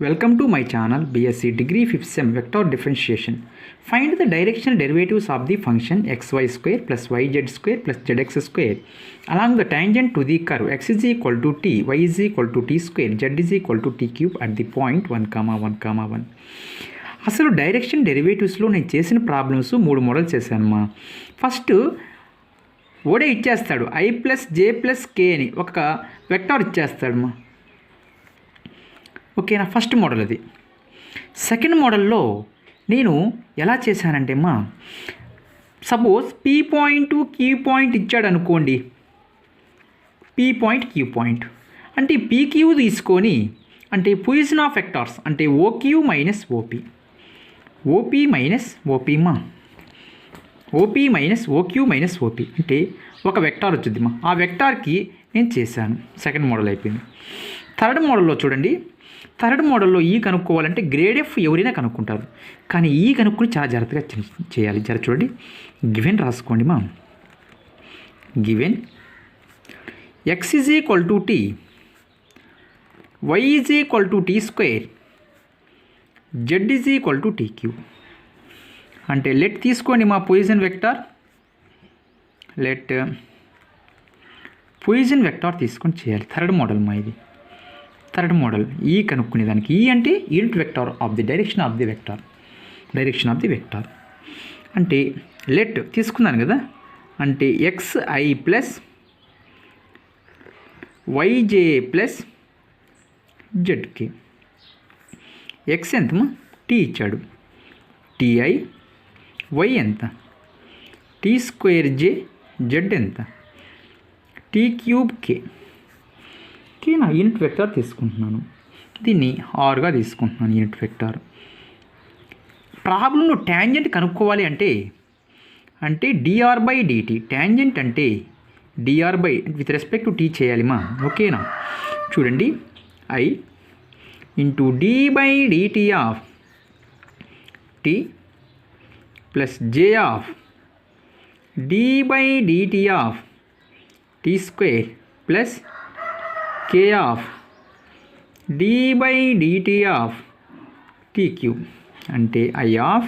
Welcome to my channel BSc Degree 5th Sem Vector Differentiation. Find the directional derivatives of the function xy square plus yz square plus zx square along the tangent to the curve x is equal to t, y is equal to t square, z is equal to t cube at the point 1, 1, 1. అసలు direction డెరివేటివ్స్లో నేను చేసిన problems 3 models చేశానమ్మా. First ఓడే ఇచ్చేస్తాడు I plus J plus కే అని ఒక vector ఇచ్చేస్తాడమ్మా. ఓకేనా, first model అది. Second మోడల్లో నేను ఎలా చేశానంటే అమ్మా, suppose p point q point ఇచ్చాడు అనుకోండి, పీ పాయింట్ క్యూ పాయింట్ అంటే పీక్యూ తీసుకొని అంటే పొజిషన్ ఆఫ్ వెక్టార్స్ అంటే OQ minus OP, OP minus ఓపీమా, OP minus OQ minus OP అంటే ఒక వెక్టార్ వచ్చిందిమా. ఆ వెక్టార్కి నేను చేశాను. సెకండ్ మోడల్ అయిపోయింది. థర్డ్ మోడల్లో చూడండి, థర్డ్ మోడల్లో ఈ కనుక్కోవాలంటే గ్రేడ్ ఎఫ్ ఎవరైనా కనుక్కుంటారు, కానీ ఈ కనుక్కొని చాలా జాగ్రత్తగా చేయాలి. జర చూడండి, గివెన్ రాసుకోండి మా. Given X is equal to T, Y is equal to T square, Z is equal to T cube. అంటే లెట్ తీసుకోండి మా position vector, let position vector తీసుకొని చేయాలి. థర్డ్ మోడల్ మా ఇది. థర్డ్ మోడల్ ఈ కనుక్కునే దానికి ఈ అంటే unit vector of the direction of the vector, direction of the vector అంటే లెట్ తీసుకున్నాను కదా, అంటే x i plus y j plus z k. X ఎంతమా, టీ ఇచ్చాడు, టీఐ, వై ఎంత, టీ స్క్వేర్ జే, జెడ్ ఎంత, టీ క్యూబ్ కే. నా యూనిట్ వెక్టార్ తీసుకుంటున్నాను, దీన్ని ఆర్గా తీసుకుంటున్నాను యూనిట్ వెక్టార్. ప్రాబ్లంలో ట్యాంజెంట్ కనుక్కోవాలి అంటే డిఆర్ బై డిటి, ట్యాంజెంట్ అంటే DR by with respect to T చేయాలి మా. ఓకేనా, చూడండి, I into D by DT of T plus J of D by DT of T square plus k of d by dt of t cube అంటే I of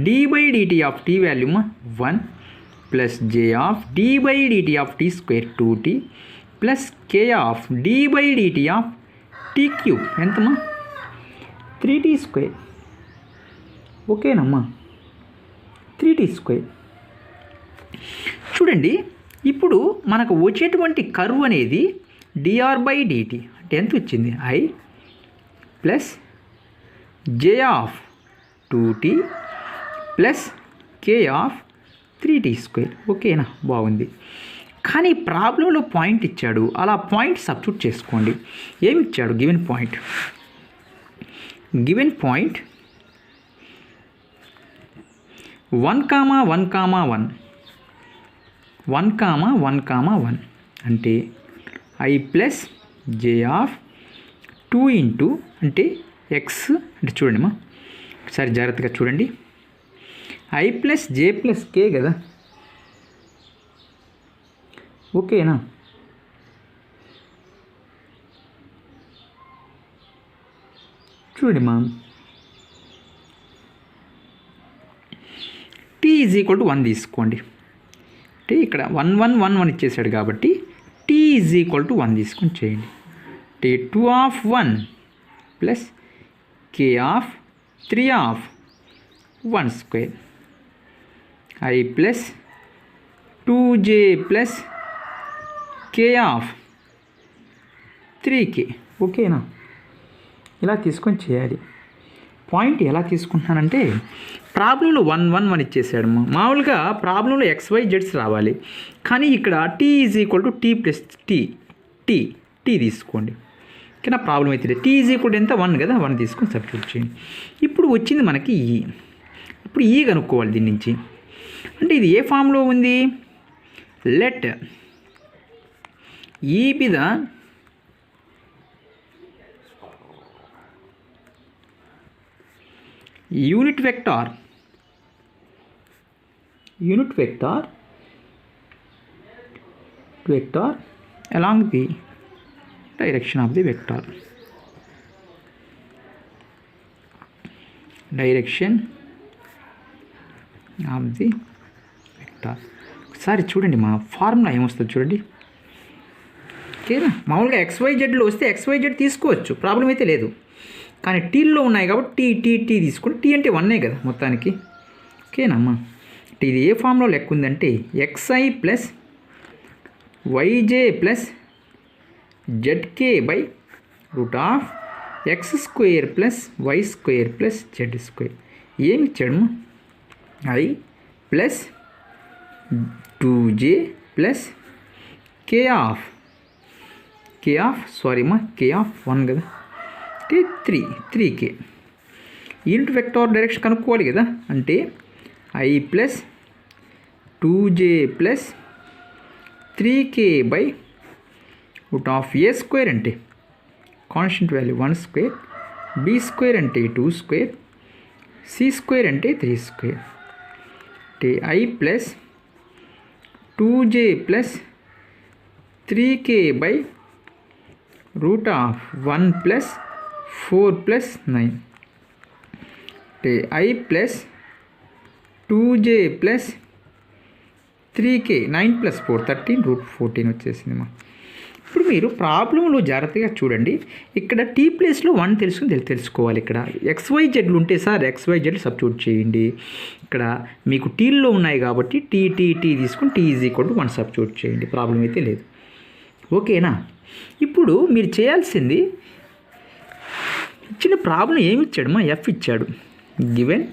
d by dt of t volume 1 plus j of d by dt of t square 2t plus k of d by dt of t cube ఎంతమ్మా, 3t square. ఓకేనమ్మా, 3t square. చూడండి, ఇప్పుడు మనకు వచ్చేటువంటి curve అనేది DR by DT అంటే ఎంత వచ్చింది, I plus J of 2t plus K of 3t square. ఓకేనా, బాగుంది. కానీ ప్రాబ్లంలో పాయింట్ ఇచ్చాడు, అలా పాయింట్ సబ్స్టిట్యూట్ చేసుకోండి. ఏమి ఇచ్చాడు, గివెన్ పాయింట్ 1, 1, 1 అంటే I plus J of 2 into అంటే ఎక్స్ అంటే చూడండి మా, ఒకసారి జాగ్రత్తగా చూడండి, ఐ ప్లస్ జే ప్లస్ కే కదా. ఓకేనా, చూడండి మా, టీ ఈజ్ ఈక్వల్ టు 1 తీసుకోండి. అంటే ఇక్కడ 1, 1, 1, 1 ఇచ్చేసాడు కాబట్టి t ఈజ్ ఈక్వల్ టు 1 తీసుకొని చేయండి. అంటే 2 of 1 plus k of 3 of 1 square, I plus 2j plus k of 3k. ఓకేనా, ఇలా తీసుకొని చేయాలి. పాయింట్ ఎలా తీసుకుంటున్నానంటే ప్రాబ్లంలో 1, 1, 1 ఇచ్చేసాడు. మామూలుగా ప్రాబ్లంలో XYZ రావాలి, కానీ ఇక్కడ T is equal to T plus T తీసుకోండి. ఓకేనా, ప్రాబ్లం అయితే టీ ఈజ్ ఈక్వల్ ఎంత 1 కదా, 1 తీసుకొని సబ్స్టిట్యూట్ చేయండి. ఇప్పుడు వచ్చింది మనకి ఈ, ఇప్పుడు ఈ కనుక్కోవాలి దీని నుంచి. అంటే ఇది ఏ ఫామ్లో ఉంది, లెట్ ఈ be the unit vector along the direction of the vector. Direction of the vector. ఒకసారి చూడండి మా ఫార్ములా ఏమొస్తుంది చూడండి. ఓకేనా, మామూలుగా XYZలో వస్తే XYZ తీసుకోవచ్చు, ప్రాబ్లం అయితే లేదు. కానీ టీల్లో ఉన్నాయి కాబట్టి టీ తీసుకుంటే టీ అంటే 1 కదా మొత్తానికి. ఓకేనమ్మా, ఇది ఏ ఫామ్లో లెక్క ఉందంటే XI plus YJ plus ZK by root of X² plus Y² plus Z². ఏమి ఇచ్చాడు? I plus 2J plus K of 1 కదా, 3K. యూనిట్ వెక్టార్ డైరెక్షన్ కనుక్కోవాలి కదా, అంటే I plus 2J plus 3K by root of A² అంటే constant value 1², B² అంటే 2², C² అంటే 3². అంటే I plus 2J plus 3K by root of 1 plus 4 plus 9. అంటే I plus 2J plus 3K 9 plus 4 13 root 14 వచ్చేసింది. ఇప్పుడు మీరు ప్రాబ్లంలో జాగ్రత్తగా చూడండి. ఇక్కడ టీ ప్లేస్లో 1 తెలుసుకోవాలి. ఇక్కడ XYZలు ఉంటే సార్ XYZ సబ్స్టిట్యూట్ చేయండి. ఇక్కడ మీకు టీల్లో ఉన్నాయి కాబట్టి టీ తీసుకుని T = 1 సబ్స్టిట్యూట్ చేయండి, ప్రాబ్లం అయితే లేదు. ఓకేనా, ఇప్పుడు మీరు చేయాల్సింది ఇచ్చిన ప్రాబ్లం ఏమి ఇచ్చాడు? F ఇచ్చాడు, గివెన్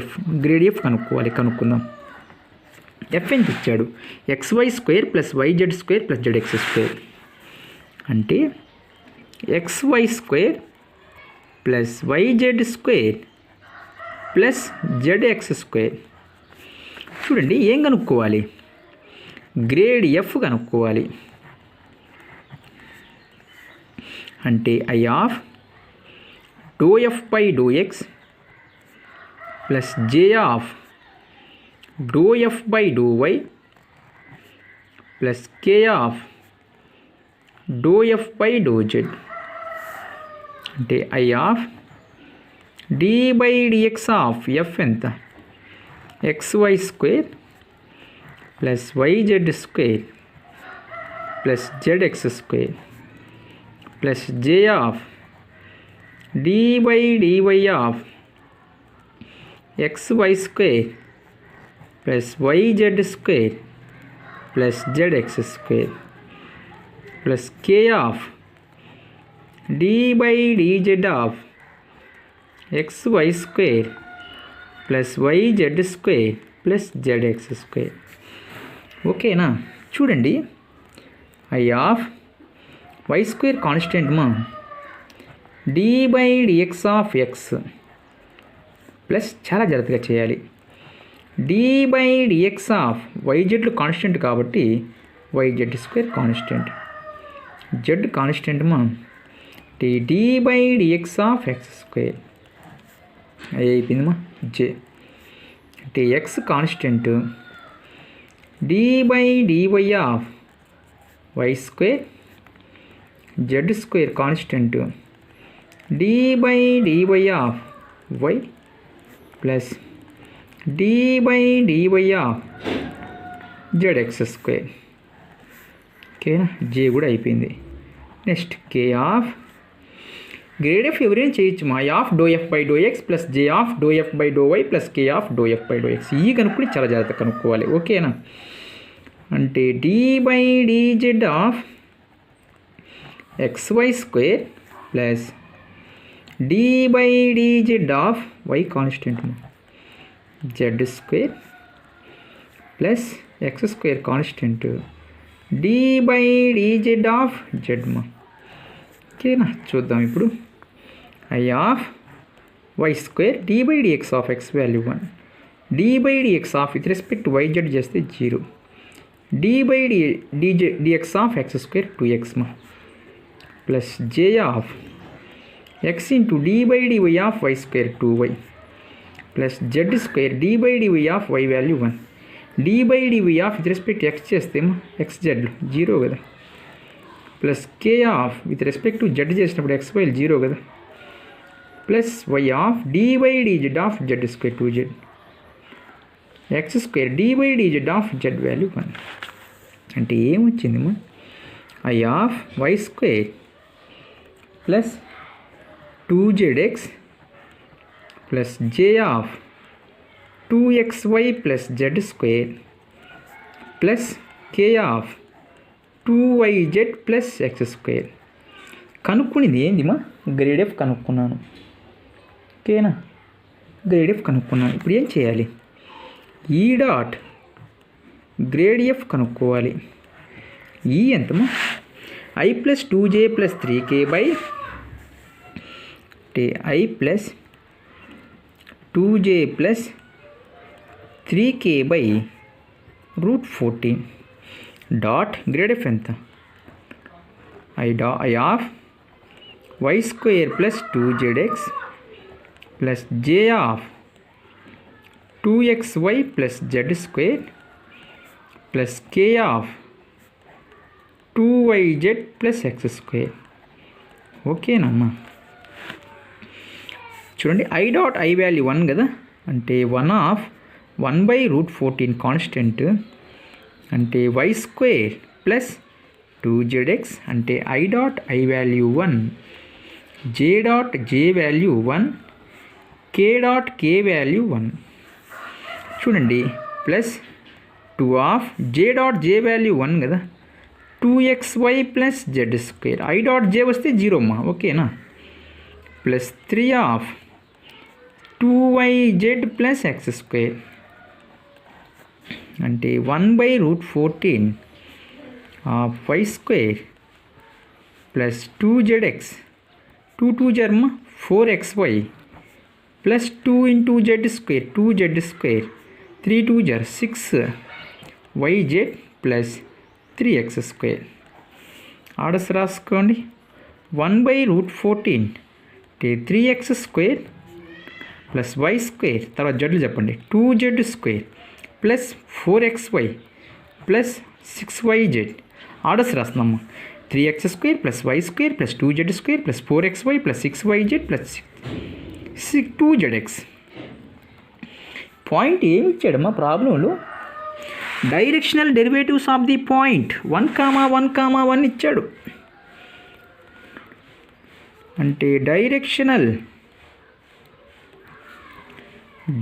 F గ్రేడ్ F కనుక్కుందాం. F ఎంత ఇచ్చాడు? XY² plus YZ² plus ZX². అంటే XY² plus YZ² plus ZX². చూడండి ఏం కనుక్కోవాలి? గ్రేడ్ F కనుక్కోవాలి. అంటే I of ∂F by ∂X plus J of ∂F by ∂Y plus K of ∂F by ∂Z. అంటే I of D by DX of F ఎంత? XY² plus YZ² plus ZX² plus J of D by DY of XY² plus YZ² plus ZX² plus K of D by DZ of XY² plus YZ² plus ZX². ఓకేనా, చూడండి I of Y² constant D by DX of X plus చాలా జాగ్రత్తగా చేయాలి. D by DX of YZలు constant కాబట్టి YZ² constant, Z constant D by DX of X² అయిపోయిందమ్మా. J అంటే X constant, D by DY of Y² Z² constant, D by DY of Y plus D by DY of ZX². ఓకేనా, J కూడా అయిపోయింది. Next K of grade F ఎవరైనా చేయొచ్చు. I of ∂F by ∂X plus J of ∂F by ∂Y plus K of ∂F by ∂X. ఈ కనుక్కొని చాలా జాగ్రత్తగా కనుక్కోవాలి. ఓకేనా, అంటే D by DZ of XY² plus D by DZ of Y constant Z² plus X² constant D by DZ of Z. ఓకేనా, చూద్దాం ఇప్పుడు. I of Y² D by DX of X value 1, D by DX of with respect YZ చేస్తే 0, D by DX of X² 2X plus J of X into D by DY of Y² 2Y plus Z² D by DY of Y value 1, D by DY of with respect X చేస్తే XZ 0 కదా, plus K of with respect to Z చేసినప్పుడు XY 0 కదా, plus Y of dy dz of z square 2z x square dy dz of z value 1 అంటే ఏమొచ్చింది మా I of Y square plus 2zx plus j of 2xy plus z square plus k of 2yz plus x square. కనుక్కునేది ఏంది మా grade F కనుక్కున్నాను. ఓకేనా, grade F కనుక్కున్నాను. ఇప్పుడు ఏం చేయాలి? ఈ డాట్ గ్రేడ్ ఎఫ్ కనుక్కోవాలి. ఈ ఎంతమా I plus 2j plus 3k by I plus 2j plus 3k by √14 dot grad F ఎంత? I of Y square plus 2zx plus j of 2xy plus z square plus k of 2yz plus x square. ఓకేనమ్మా. చూడండి, I dot I value 1 కదా, అంటే 1/√14 constant అంటే why square plus 2zx అంటే I dot I value 1, j dot j value 1, k dot k value 1. చూడండి, plus 2 of j dot j value 1 కదా, 2xy plus z square. I dot j వస్తే 0 అమ్మా. ఓకేనా, plus 3 of 2yz plus x square అంటే 1/√14 of Y square plus 2zx 2 జర్మ 4xy plus 2 into z square 2z square 3 2 జర్ 6yz plus 3x square. Orders రాసుకోండి. 1/√14 అంటే 3x square plus Y square, తర్వాత జడ్లు చెప్పండి, 2z square plus 4xy plus 6yz. Orders రాస్తున్నాము. 3x square plus Y square plus 2z square plus 4xy plus 6yz plus 2zx. Point ఏమి ఇచ్చాడమ్మా ప్రాబ్లంలో? Directional derivatives of the point 1,1,1 ఇచ్చాడు. అంటే directional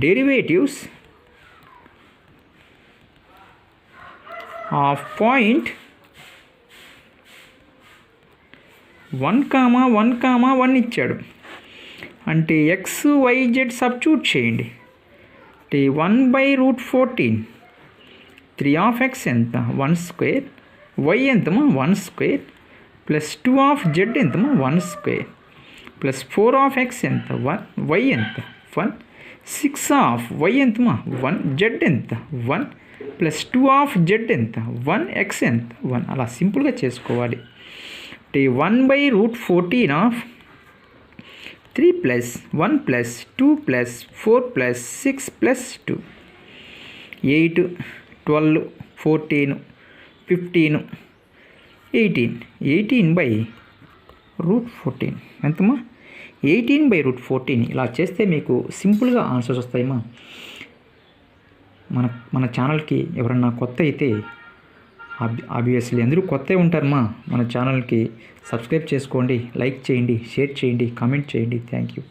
derivatives of point 1,1,1 ఇచ్చాడు. అంటే XYZ substitute చేయండి. అంటే 1/√14 3 ఆఫ్ x ఎంత? 1 square. y ఎంతమా? 1 square plus 2 of z ఎంతమా? 1 square plus 4 of x ఎంత? 1. y ఎంత? 1. 6 ఆఫ్ y ఎంతమా? 1. z ఎంత? 1 ప్లస్ 2 ఆఫ్ z ఎంత? 1. x ఎంత? 1. అలా సింపుల్గా చేసుకోవాలి. అంటే 1/√14 of 3 plus 1 plus 2 plus 4 plus 6 plus 2 8 12 14 15 18 18/√14 ఎంతమ్మా? 18/√14. ఇలా చేస్తే మీకు సింపుల్గా ఆన్సర్స్ వస్తాయమ్మా. మన ఛానల్కి ఎవరన్నా కొత్త అయితే ఆబ్వియస్లీ అందరూ కొత్త ఉంటారమ్మా. మన ఛానల్కి సబ్స్క్రైబ్ చేసుకోండి, లైక్ చేయండి, షేర్ చేయండి, కామెంట్ చేయండి. Thank you.